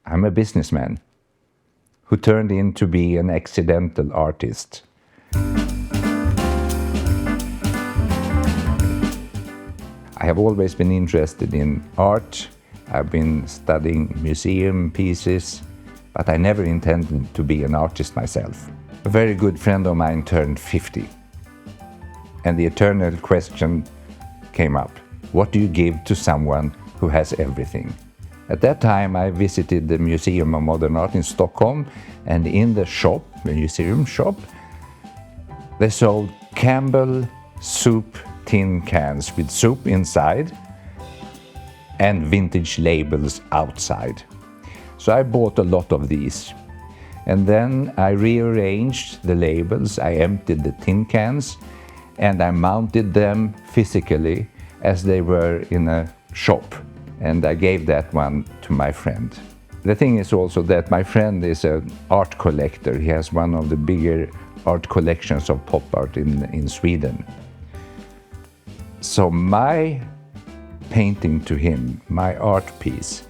I'm a businessman who turned in to be an accidental artist. I have always been interested in art. I've been studying museum pieces, but I never intended to be an artist myself. A very good friend of mine turned 50, and the eternal question came up. What do you give to someone who has everything? At that time, I visited the Museum of Modern Art in Stockholm, and in the shop, the museum shop, they sold Campbell soup tin cans with soup inside and vintage labels outside. So I bought a lot of these. And then I rearranged the labels, I emptied the tin cans, and I mounted them physically as they were in a shop. And I gave that one to my friend. The thing is also that my friend is an art collector. He has one of the bigger art collections of pop art in Sweden. So my painting to him, my art piece,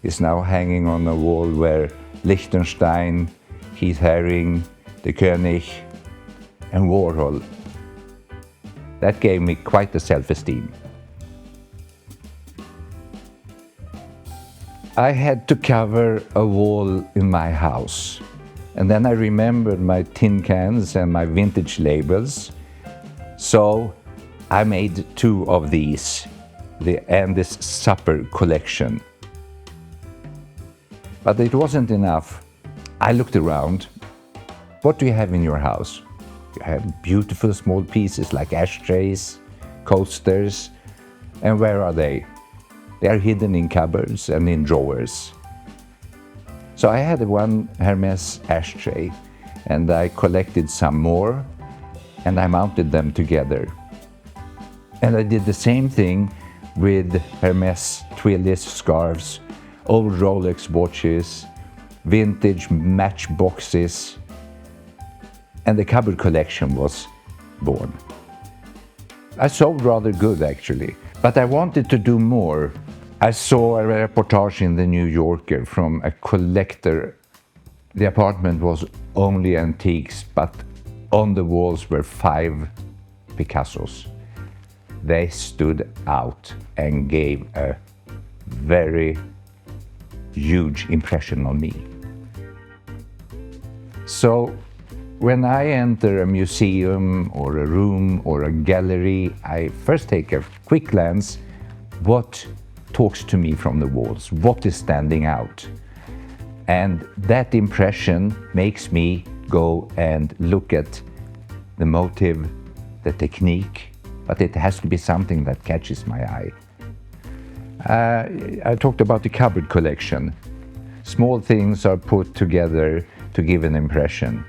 is now hanging on a wall where Lichtenstein, Keith Haring, de Koenig, and Warhol. That gave me quite a self-esteem. I had to cover a wall in my house. And then I remembered my tin cans and my vintage labels. So I made 2 of these, the Andes Supper collection. But it wasn't enough. I looked around. What do you have in your house? You have beautiful small pieces like ashtrays, coasters. And where are they? They are hidden in cupboards and in drawers. So I had one Hermes ashtray, and I collected some more, and I mounted them together. And I did the same thing with Hermes Twillis scarves, old Rolex watches, vintage matchboxes, and the cupboard collection was born. I sold rather good, actually, but I wanted to do more. I saw a reportage in the New Yorker from a collector. The apartment was only antiques, but on the walls were 5 Picassos. They stood out and gave a very huge impression on me. So when I enter a museum or a room or a gallery, I first take a quick glance. What talks to me from the walls? What is standing out? And that impression makes me go and look at the motive, the technique, but it has to be something that catches my eye. I talked about the cupboard collection. Small things are put together to give an impression.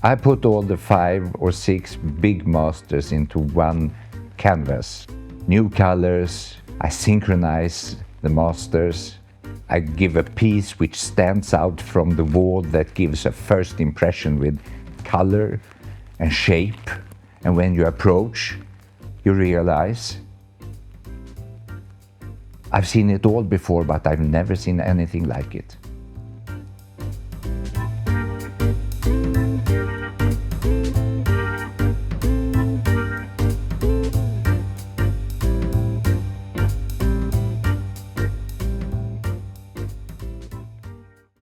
I put all the 5 or 6 big masters into one canvas. New colors, I synchronize the masters. I give a piece which stands out from the wall that gives a first impression with color and shape. And when you approach, you realize, I've seen it all before, but I've never seen anything like it.